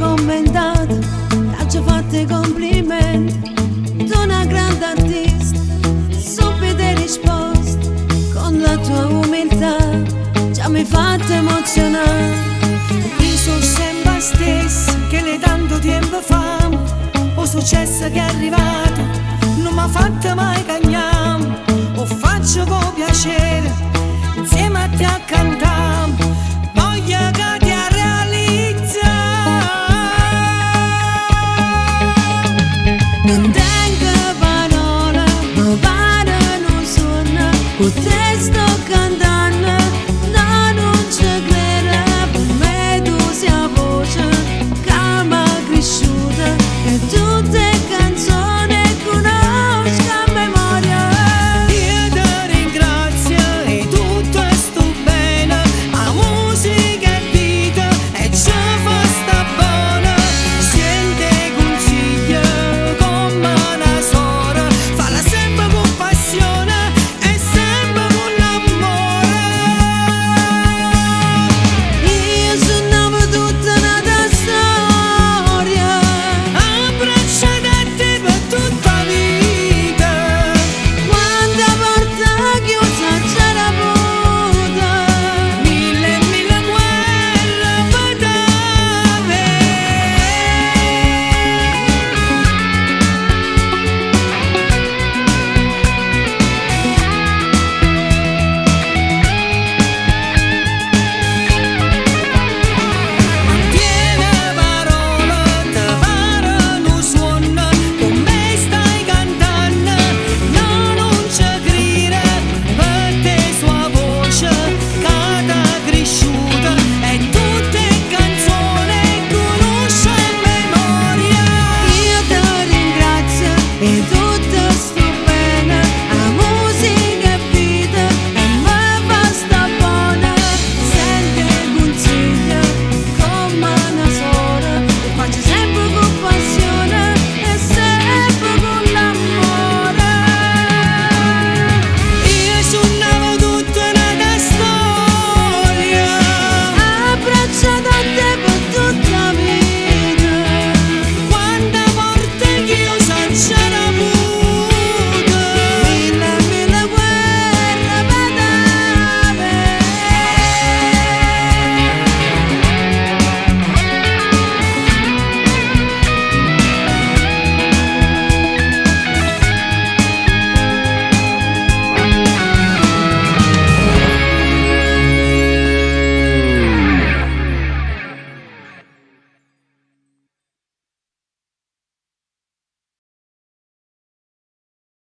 commentato, ti ho fatto i complimenti. Tu una grande artista, subito hai risposto con la tua umiltà, già mi hai fatto emozionare. Io sono sempre stessa che le tanto tempo fa, o successo che è arrivato non mi ha fatto mai cagnare, o faccio con piacere